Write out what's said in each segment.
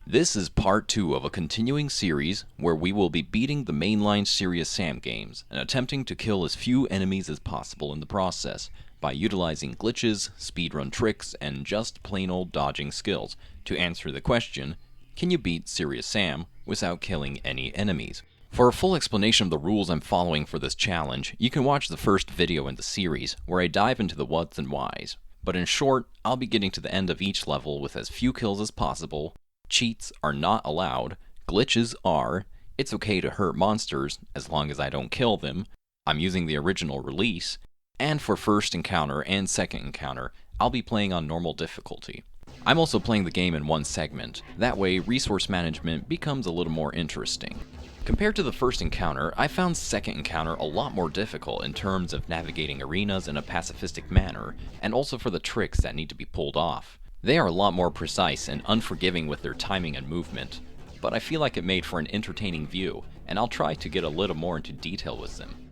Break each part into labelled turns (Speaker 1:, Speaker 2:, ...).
Speaker 1: This is part 2 of a continuing series where we will be beating the mainline Serious Sam games and attempting to kill as few enemies as possible in the process by utilizing glitches, speedrun tricks, and just plain old dodging skills to answer the question, can you beat Serious Sam without killing any enemies? For a full explanation of the rules I'm following for this challenge, you can watch the first video in the series where I dive into the whats and whys. But in short, I'll be getting to the end of each level with as few kills as possible. Cheats are not allowed, glitches are, it's okay to hurt monsters as long as I don't kill them, I'm using the original release, and for first encounter and second encounter, I'll be playing on normal difficulty. I'm also playing the game in one segment, that way resource management becomes a little more interesting. Compared to the first encounter, I found second encounter a lot more difficult in terms of navigating arenas in a pacifistic manner, and also for the tricks that need to be pulled off. They are a lot more precise and unforgiving with their timing and movement, but I feel like it made for an entertaining view, and I'll try to get a little more into detail with them.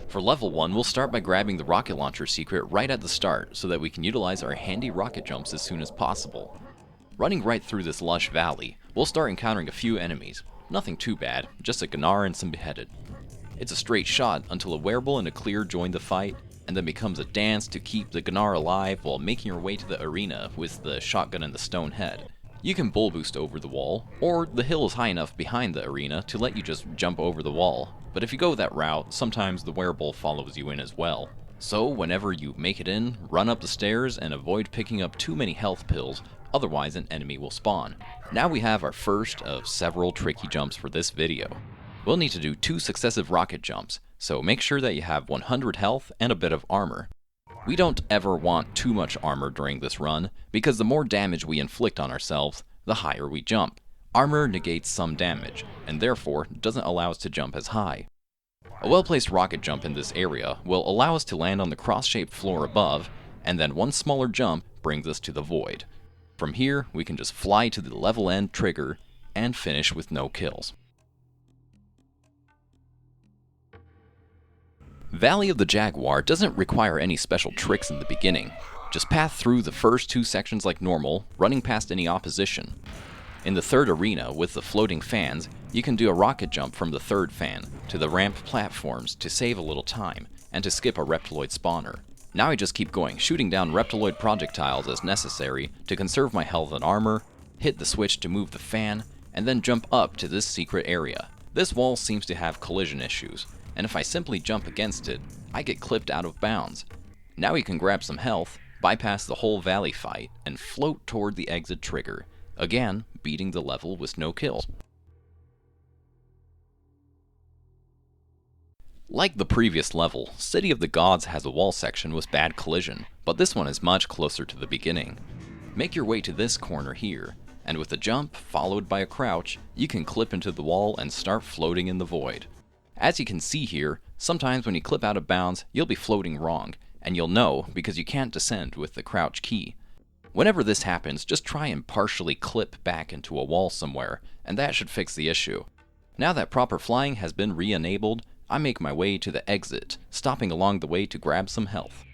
Speaker 1: For level 1, we'll start by grabbing the rocket launcher secret right at the start so that we can utilize our handy rocket jumps as soon as possible. Running right through this lush valley, we'll start encountering a few enemies. Nothing too bad, just a Jaguar and some beheaded. It's a straight shot until a wearable and a clear join the fight, and then becomes a dance to keep the Jaguar alive while making your way to the arena with the shotgun and the stone head. You can bull boost over the wall, or the hill is high enough behind the arena to let you just jump over the wall, but if you go that route, sometimes the wearable follows you in as well. So whenever you make it in, run up the stairs and avoid picking up too many health pills, otherwise an enemy will spawn. Now we have our first of several tricky jumps for this video. We'll need to do 2 successive rocket jumps, so make sure that you have 100 health and a bit of armor. We don't ever want too much armor during this run, because the more damage we inflict on ourselves, the higher we jump. Armor negates some damage, and therefore doesn't allow us to jump as high. A well-placed rocket jump in this area will allow us to land on the cross-shaped floor above, and then one smaller jump brings us to the void. From here, we can just fly to the level end trigger and finish with no kills. Valley of the Jaguar doesn't require any special tricks in the beginning. Just path through the first 2 sections like normal, running past any opposition. In the third arena with the floating fans, you can do a rocket jump from the third fan to the ramp platforms to save a little time and to skip a reptiloid spawner. Now I just keep going, shooting down reptiloid projectiles as necessary to conserve my health and armor, hit the switch to move the fan, and then jump up to this secret area. This wall seems to have collision issues, and if I simply jump against it, I get clipped out of bounds. Now we can grab some health, bypass the whole valley fight, and float toward the exit trigger, again beating the level with no kills. Like the previous level, City of the Gods has a wall section with bad collision, but this one is much closer to the beginning. Make your way to this corner here, and with a jump followed by a crouch, you can clip into the wall and start floating in the void. As you can see here, sometimes when you clip out of bounds, you'll be floating wrong, and you'll know because you can't descend with the crouch key. Whenever this happens, just try and partially clip back into a wall somewhere, and that should fix the issue. Now that proper flying has been re-enabled, I make my way to the exit, stopping along the way to grab some health.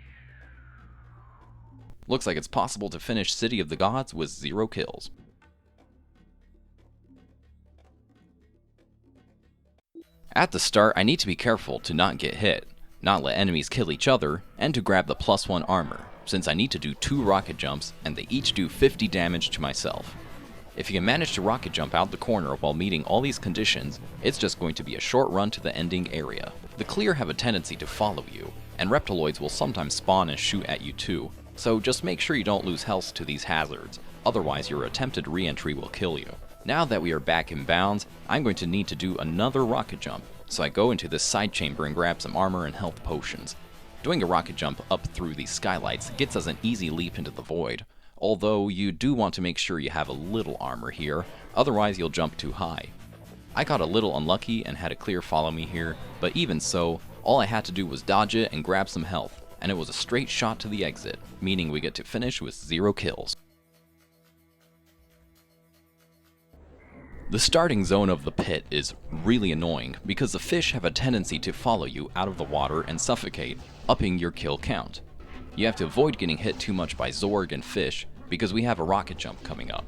Speaker 1: Looks like it's possible to finish City of the Gods with 0 kills. At the start, I need to be careful to not get hit, not let enemies kill each other, and to grab the +1 armor, since I need to do 2 rocket jumps and they each do 50 damage to myself. If you can manage to rocket jump out the corner while meeting all these conditions, it's just going to be a short run to the ending area. The clear have a tendency to follow you, and reptiloids will sometimes spawn and shoot at you too, so just make sure you don't lose health to these hazards, otherwise your attempted re-entry will kill you. Now that we are back in bounds, I'm going to need to do another rocket jump, so I go into this side chamber and grab some armor and health potions. Doing a rocket jump up through these skylights gets us an easy leap into the void, although you do want to make sure you have a little armor here, otherwise you'll jump too high. I got a little unlucky and had a clear follow me here, but even so, all I had to do was dodge it and grab some health, and it was a straight shot to the exit, meaning we get to finish with 0 kills. The starting zone of the pit is really annoying because the fish have a tendency to follow you out of the water and suffocate, upping your kill count. You have to avoid getting hit too much by Zorg and fish because we have a rocket jump coming up.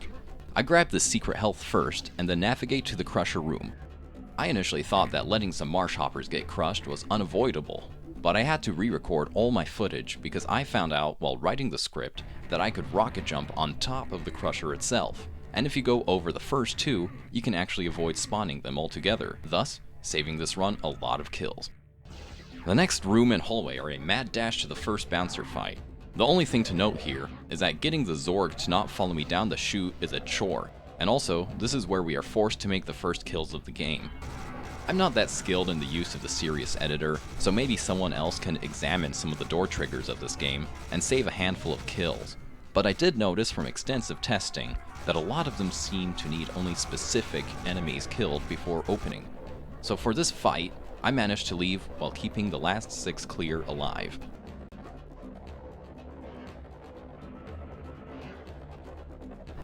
Speaker 1: I grab the secret health first and then navigate to the crusher room. I initially thought that letting some marsh hoppers get crushed was unavoidable, but I had to re-record all my footage because I found out while writing the script that I could rocket jump on top of the crusher itself, and if you go over the first two, you can actually avoid spawning them altogether, thus saving this run a lot of kills. The next room and hallway are a mad dash to the first bouncer fight. The only thing to note here is that getting the Zorg to not follow me down the chute is a chore, and also, this is where we are forced to make the first kills of the game. I'm not that skilled in the use of the Serious editor, so maybe someone else can examine some of the door triggers of this game and save a handful of kills. But I did notice from extensive testing that a lot of them seem to need only specific enemies killed before opening. So for this fight, I managed to leave while keeping the last 6 clear alive.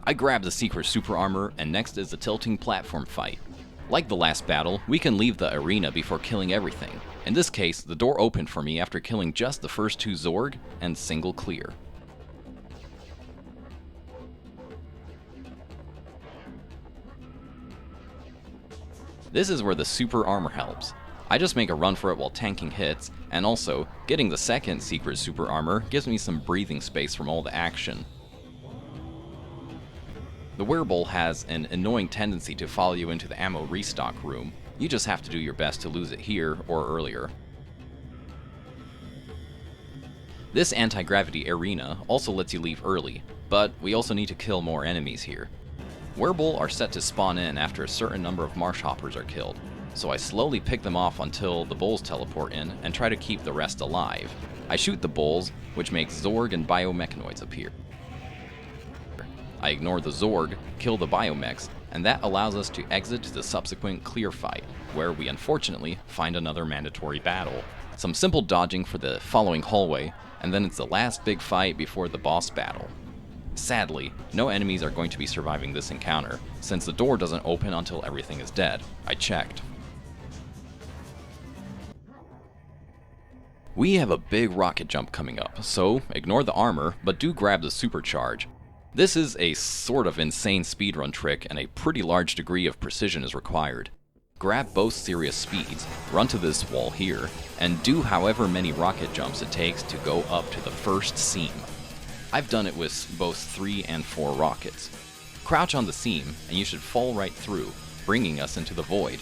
Speaker 1: I grab the secret super armor, and next is the tilting platform fight. Like the last battle, we can leave the arena before killing everything. In this case, the door opened for me after killing just the first 2 Zorg and single clear. This is where the super armor helps. I just make a run for it while tanking hits, and also, getting the second secret super armor gives me some breathing space from all the action. The Werebull has an annoying tendency to follow you into the ammo restock room. You just have to do your best to lose it here or earlier. This anti-gravity arena also lets you leave early, but we also need to kill more enemies here. Werebull are set to spawn in after a certain number of marsh hoppers are killed, so I slowly pick them off until the bulls teleport in and try to keep the rest alive. I shoot the bulls, which makes Zorg and biomechanoids appear. I ignore the Zorg, kill the biomechs, and that allows us to exit to the subsequent clear fight, where we unfortunately find another mandatory battle. Some simple dodging for the following hallway, and then it's the last big fight before the boss battle. Sadly, no enemies are going to be surviving this encounter, since the door doesn't open until everything is dead. I checked. We have a big rocket jump coming up, so ignore the armor, but do grab the supercharge. This is a sort of insane speedrun trick, and a pretty large degree of precision is required. Grab both serious speeds, run to this wall here, and do however many rocket jumps it takes to go up to the first seam. I've done it with both 3 and 4 rockets. Crouch on the seam, and you should fall right through, bringing us into the void.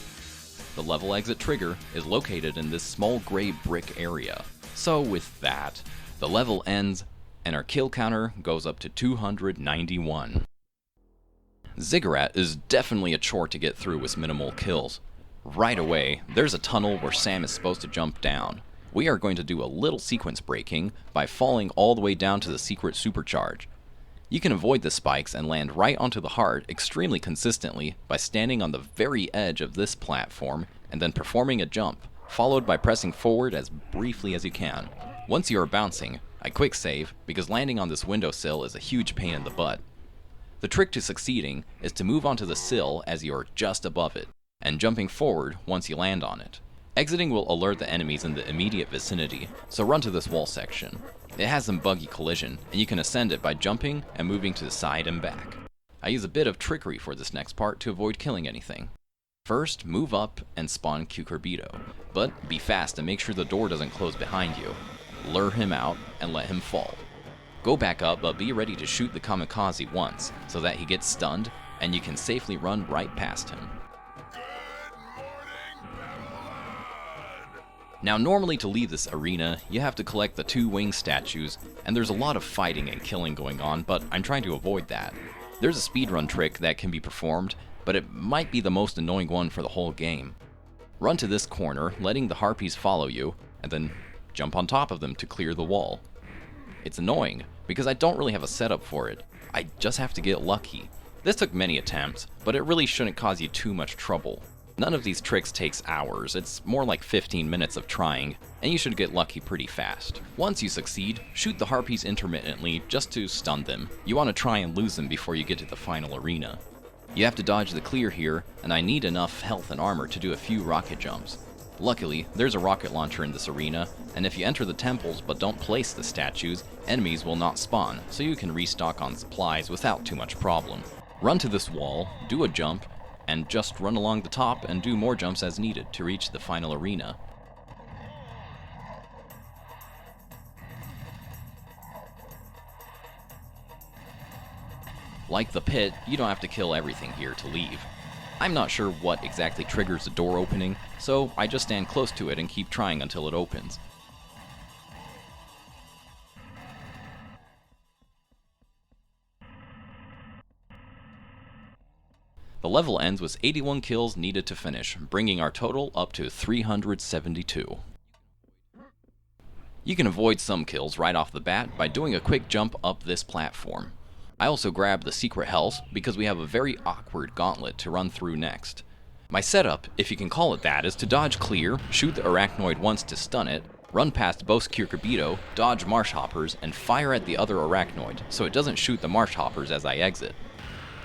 Speaker 1: The level exit trigger is located in this small gray brick area. So with that, the level ends, and our kill counter goes up to 291. Ziggurat is definitely a chore to get through with minimal kills. Right away, there's a tunnel where Sam is supposed to jump down. We are going to do a little sequence breaking by falling all the way down to the secret supercharge. You can avoid the spikes and land right onto the heart extremely consistently by standing on the very edge of this platform and then performing a jump, followed by pressing forward as briefly as you can. Once you are bouncing, I quick save because landing on this windowsill is a huge pain in the butt. The trick to succeeding is to move onto the sill as you are just above it, and jumping forward once you land on it. Exiting will alert the enemies in the immediate vicinity, so run to this wall section. It has some buggy collision, and you can ascend it by jumping and moving to the side and back. I use a bit of trickery for this next part to avoid killing anything. First, move up and spawn Cucurbito, but be fast and make sure the door doesn't close behind you. Lure him out and let him fall. Go back up, but be ready to shoot the kamikaze once, so that he gets stunned, and you can safely run right past him. Now normally to leave this arena, you have to collect the 2 wing statues, and there's a lot of fighting and killing going on, but I'm trying to avoid that. There's a speedrun trick that can be performed, but it might be the most annoying one for the whole game. Run to this corner, letting the harpies follow you, and then jump on top of them to clear the wall. It's annoying, because I don't really have a setup for it. I just have to get lucky. This took many attempts, but it really shouldn't cause you too much trouble. None of these tricks takes hours, it's more like 15 minutes of trying, and you should get lucky pretty fast. Once you succeed, shoot the harpies intermittently just to stun them. You want to try and lose them before you get to the final arena. You have to dodge the clear here, and I need enough health and armor to do a few rocket jumps. Luckily, there's a rocket launcher in this arena, and if you enter the temples but don't place the statues, enemies will not spawn, so you can restock on supplies without too much problem. Run to this wall, do a jump, and just run along the top and do more jumps as needed to reach the final arena. Like the pit, you don't have to kill everything here to leave. I'm not sure what exactly triggers the door opening, so I just stand close to it and keep trying until it opens. The level ends with 81 kills needed to finish, bringing our total up to 372. You can avoid some kills right off the bat by doing a quick jump up this platform. I also grabbed the secret health because we have a very awkward gauntlet to run through next. My setup, if you can call it that, is to dodge clear, shoot the arachnoid once to stun it, run past both Cucurbito, dodge marsh hoppers, and fire at the other arachnoid so it doesn't shoot the marsh hoppers as I exit.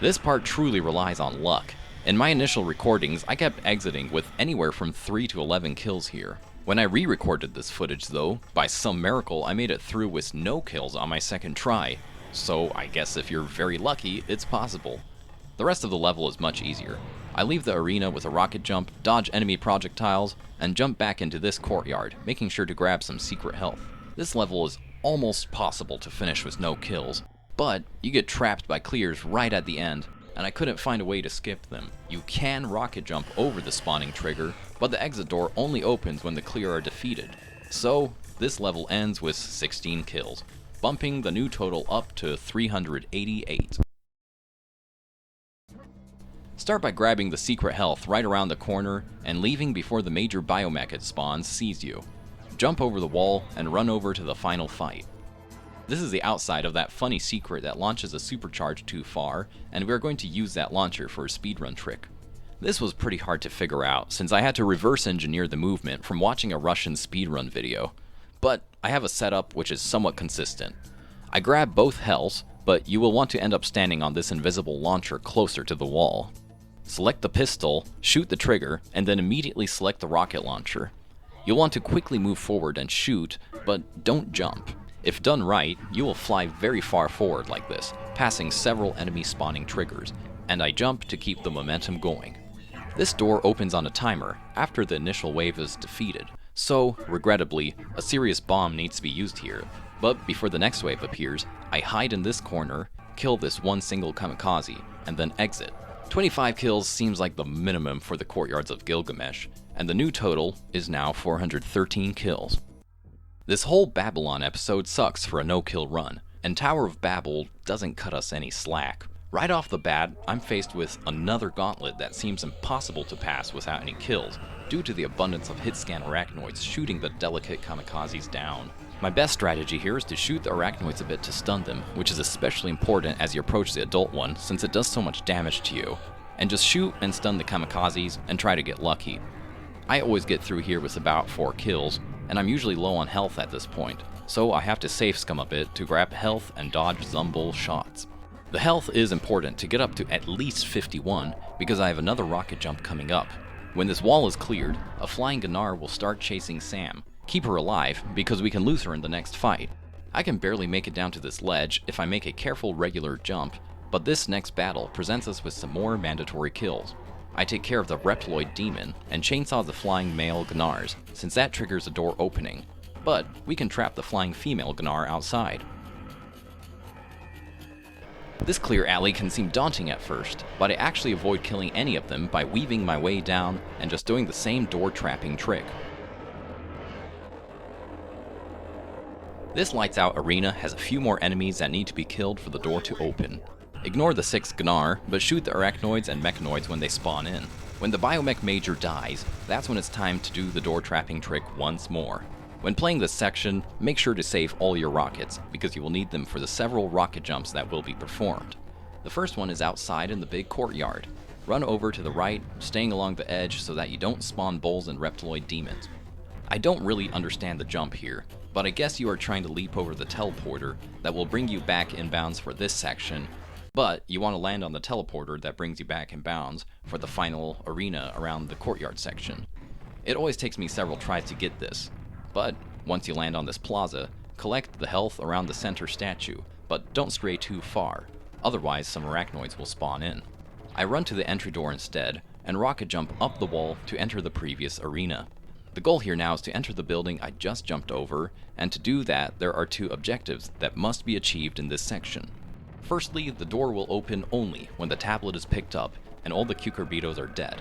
Speaker 1: This part truly relies on luck. In my initial recordings, I kept exiting with anywhere from 3 to 11 kills here. When I re-recorded this footage though, by some miracle I made it through with no kills on my second try. So I guess if you're very lucky, it's possible. The rest of the level is much easier. I leave the arena with a rocket jump, dodge enemy projectiles, and jump back into this courtyard, making sure to grab some secret health. This level is almost possible to finish with no kills, but you get trapped by clears right at the end, and I couldn't find a way to skip them. You can rocket jump over the spawning trigger, but the exit door only opens when the clear are defeated. So this level ends with 16 kills, bumping the new total up to 388. Start by grabbing the secret health right around the corner and leaving before the major biomech it spawns sees you. Jump over the wall and run over to the final fight. This is the outside of that funny secret that launches a supercharge too far, and we are going to use that launcher for a speedrun trick. This was pretty hard to figure out since I had to reverse engineer the movement from watching a Russian speedrun video. But I have a setup which is somewhat consistent. I grab both healths, but you will want to end up standing on this invisible launcher closer to the wall. Select the pistol, shoot the trigger, and then immediately select the rocket launcher. You'll want to quickly move forward and shoot, but don't jump. If done right, you will fly very far forward like this, passing several enemy spawning triggers, and I jump to keep the momentum going. This door opens on a timer after the initial wave is defeated, so, regrettably, a serious bomb needs to be used here, but before the next wave appears, I hide in this corner, kill this one single kamikaze, and then exit. 25 kills seems like the minimum for the Courtyards of Gilgamesh, and the new total is now 413 kills. This whole Babylon episode sucks for a no-kill run, and Tower of Babel doesn't cut us any slack. Right off the bat, I'm faced with another gauntlet that seems impossible to pass without any kills, due to the abundance of hit-scan arachnoids shooting the delicate kamikazes down. My best strategy here is to shoot the arachnoids a bit to stun them, which is especially important as you approach the adult one since it does so much damage to you. And just shoot and stun the kamikazes and try to get lucky. I always get through here with about 4 kills, and I'm usually low on health at this point, so I have to safe scum a bit to grab health and dodge Zumbul shots. The health is important to get up to at least 51 because I have another rocket jump coming up. When this wall is cleared, a flying Gnar will start chasing Sam. Keep her alive because we can lose her in the next fight. I can barely make it down to this ledge if I make a careful regular jump, but this next battle presents us with some more mandatory kills. I take care of the Reploid demon and chainsaw the flying male Gnars, since that triggers a door opening, but we can trap the flying female Gnar outside. This clear alley can seem daunting at first, but I actually avoid killing any of them by weaving my way down and just doing the same door trapping trick. This lights out arena has a few more enemies that need to be killed for the door to open. Ignore the 6 Gnar, but shoot the arachnoids and mechanoids when they spawn in. When the biomech major dies, that's when it's time to do the door trapping trick once more. When playing this section, make sure to save all your rockets, because you will need them for the several rocket jumps that will be performed. The first one is outside in the big courtyard. Run over to the right, staying along the edge so that you don't spawn bulls and reptiloid demons. I don't really understand the jump here, but I guess you are trying to leap over the teleporter that will bring you back inbounds for this section, but you want to land on the teleporter that brings you back inbounds for the final arena around the courtyard section. It always takes me several tries to get this, but once you land on this plaza, collect the health around the center statue, but don't stray too far. otherwise some arachnoids will spawn in. I run to the entry door instead, and rocket jump up the wall to enter the previous arena. The goal here now is to enter the building I just jumped over, and to do that there are two objectives that must be achieved in this section. Firstly, the door will open only when the tablet is picked up and all the cucurbitos are dead.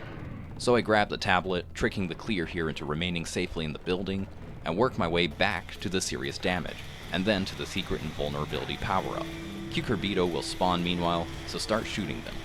Speaker 1: So I grab the tablet, tricking the clear here into remaining safely in the building, and work my way back to the serious damage, and then to the secret invulnerability power-up. Cucurbito will spawn meanwhile, so start shooting them.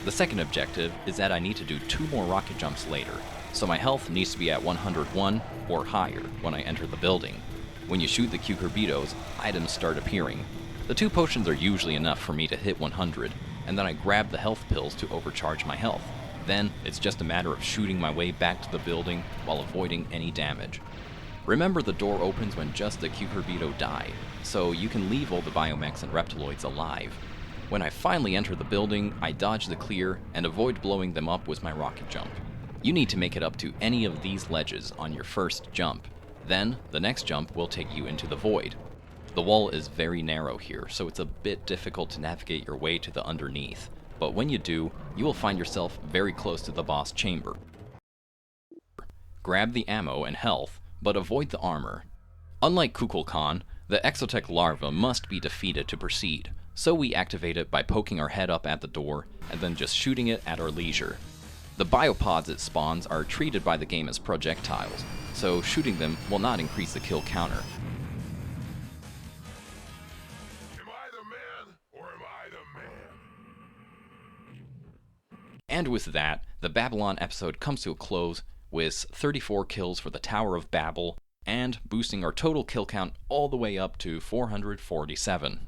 Speaker 1: The second objective is that I need to do 2 more rocket jumps later, so my health needs to be at 101 or higher when I enter the building. When you shoot the cucurbitos, items start appearing. The 2 potions are usually enough for me to hit 100, and then I grab the health pills to overcharge my health. Then, it's just a matter of shooting my way back to the building while avoiding any damage. Remember, the door opens when just the cucurbito die, so you can leave all the biomechs and reptiloids alive. When I finally enter the building, I dodge the clear and avoid blowing them up with my rocket jump. You need to make it up to any of these ledges on your first jump. Then, the next jump will take you into the void. The wall is very narrow here, so it's a bit difficult to navigate your way to the underneath, but when you do, you will find yourself very close to the boss chamber. Grab the ammo and health, but avoid the armor. Unlike Kukulkan, the Exotech larva must be defeated to proceed, so we activate it by poking our head up at the door and then just shooting it at our leisure. The biopods it spawns are treated by the game as projectiles, so shooting them will not increase the kill counter. And with that, the Babylon episode comes to a close with 34 kills for the Tower of Babel, and boosting our total kill count all the way up to 447.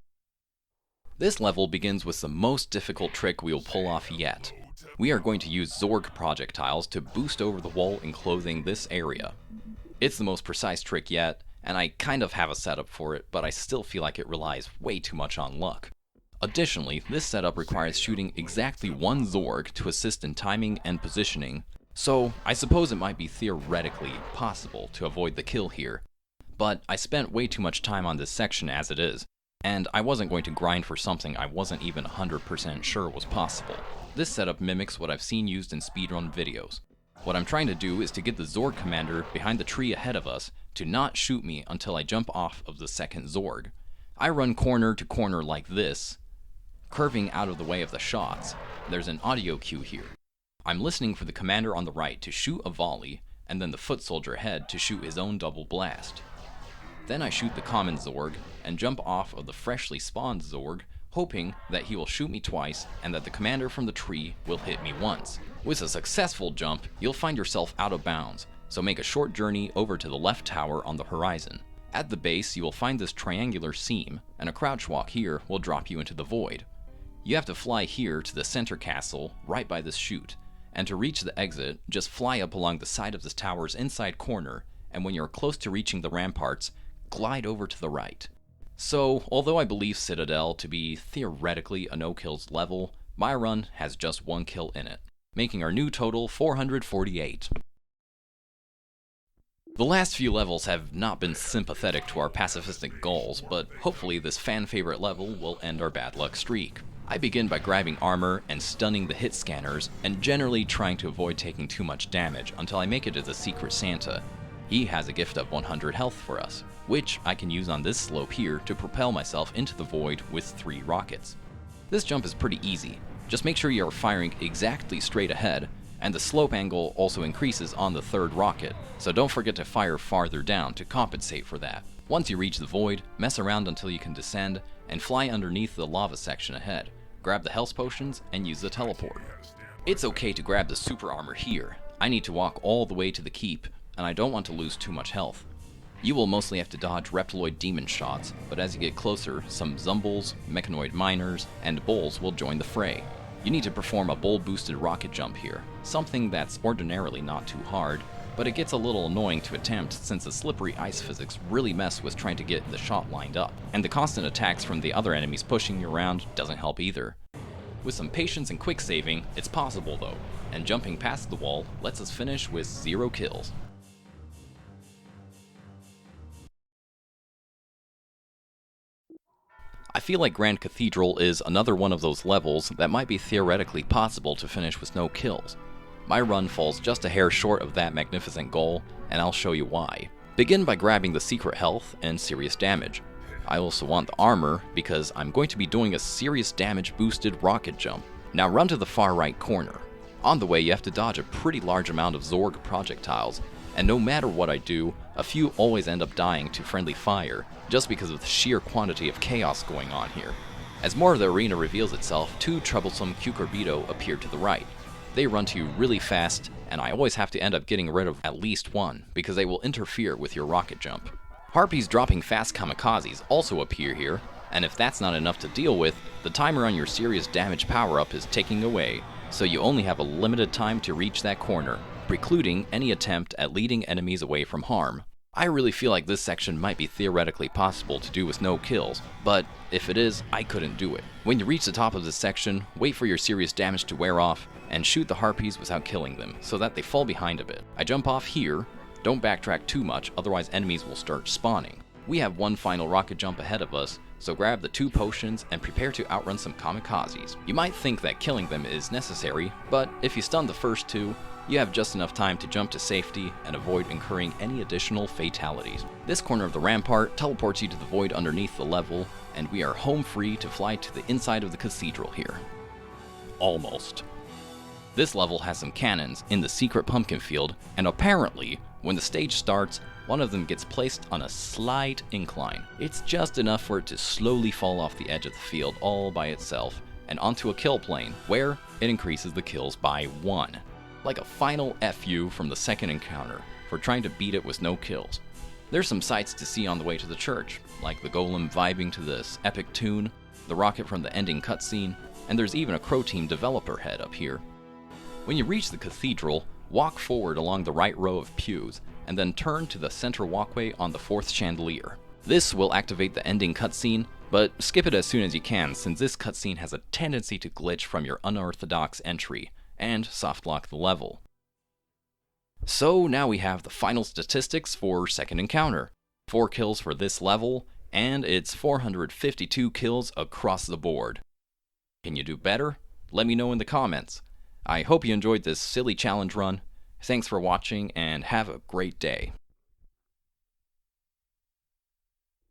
Speaker 1: This level begins with the most difficult trick we will pull off yet. We are going to use Zorg projectiles to boost over the wall enclosing this area. It's the most precise trick yet, and I kind of have a setup for it, but I still feel like it relies way too much on luck. Additionally, this setup requires shooting exactly 1 Zorg to assist in timing and positioning, so I suppose it might be theoretically possible to avoid the kill here, but I spent way too much time on this section as it is, and I wasn't going to grind for something I wasn't even 100% sure was possible. This setup mimics what I've seen used in speedrun videos. What I'm trying to do is to get the Zorg commander behind the tree ahead of us to not shoot me until I jump off of the second Zorg. I run corner to corner like this, curving out of the way of the shots. There's an audio cue here. I'm listening for the commander on the right to shoot a volley, and then the foot soldier ahead to shoot his own double blast. Then I shoot the common Zorg, and jump off of the freshly spawned Zorg, hoping that he will shoot me twice, and that the commander from the tree will hit me once. With a successful jump, you'll find yourself out of bounds, so make a short journey over to the left tower on the horizon. At the base, you will find this triangular seam, and a crouch walk here will drop you into the void. You have to fly here to the center castle, right by this chute, and to reach the exit, just fly up along the side of this tower's inside corner, and when you're close to reaching the ramparts, glide over to the right. So, although I believe Citadel to be theoretically a no-kills level, my run has just 1 kill in it, making our new total 448. The last few levels have not been sympathetic to our pacifistic goals, but hopefully this fan-favorite level will end our bad luck streak. I begin by grabbing armor and stunning the hit scanners, and generally trying to avoid taking too much damage until I make it to the Secret Santa. He has a gift of 100 health for us, which I can use on this slope here to propel myself into the void with 3 rockets. This jump is pretty easy. Just make sure you are firing exactly straight ahead, and the slope angle also increases on the 3rd rocket, so don't forget to fire farther down to compensate for that. Once you reach the void, mess around until you can descend, and fly underneath the lava section ahead. Grab the health potions, and use the teleport. It's okay to grab the super armor here. I need to walk all the way to the keep, and I don't want to lose too much health. You will mostly have to dodge reptiloid demon shots, but as you get closer, some zumbles, mechanoid miners, and bulls will join the fray. You need to perform a bull boosted rocket jump here, something that's ordinarily not too hard, but it gets a little annoying to attempt since the slippery ice physics really mess with trying to get the shot lined up, and the constant attacks from the other enemies pushing you around doesn't help either. With some patience and quick saving, it's possible though, and jumping past the wall lets us finish with 0 kills. I feel like Grand Cathedral is another one of those levels that might be theoretically possible to finish with no kills. My run falls just a hair short of that magnificent goal, and I'll show you why. Begin by grabbing the secret health and serious damage. I also want the armor because I'm going to be doing a serious damage boosted rocket jump. Now run to the far right corner. On the way you have to dodge a pretty large amount of Zorg projectiles, and no matter what I do, a few always end up dying to friendly fire, just because of the sheer quantity of chaos going on here. As more of the arena reveals itself, 2 troublesome Cucurbito appear to the right. They run to you really fast, and I always have to end up getting rid of at least one, because they will interfere with your rocket jump. Harpies dropping fast kamikazes also appear here, and if that's not enough to deal with, the timer on your serious damage power-up is ticking away, so you only have a limited time to reach that corner, precluding any attempt at leading enemies away from harm. I really feel like this section might be theoretically possible to do with no kills, but if it is, I couldn't do it. When you reach the top of this section, wait for your serious damage to wear off, and shoot the harpies without killing them, so that they fall behind a bit. I jump off here, don't backtrack too much, otherwise enemies will start spawning. We have one final rocket jump ahead of us, so grab the 2 potions and prepare to outrun some kamikazes. You might think that killing them is necessary, but if you stun the first 2, you have just enough time to jump to safety and avoid incurring any additional fatalities. This corner of the rampart teleports you to the void underneath the level, and we are home free to fly to the inside of the cathedral here. Almost. This level has some cannons in the secret pumpkin field, and apparently, when the stage starts, one of them gets placed on a slight incline. It's just enough for it to slowly fall off the edge of the field all by itself, and onto a kill plane, where it increases the kills by 1. Like a final FU from the second encounter, for trying to beat it with no kills. There's some sights to see on the way to the church, like the golem vibing to this epic tune, the rocket from the ending cutscene, and there's even a Crow Team developer head up here. When you reach the cathedral, walk forward along the right row of pews, and then turn to the center walkway on the 4th chandelier. This will activate the ending cutscene, but skip it as soon as you can, since this cutscene has a tendency to glitch from your unorthodox entry, and softlock the level. So now we have the final statistics for second encounter. 4 kills for this level, and it's 452 kills across the board. Can you do better? Let me know in the comments. I hope you enjoyed this silly challenge run. Thanks for watching, and have a great day.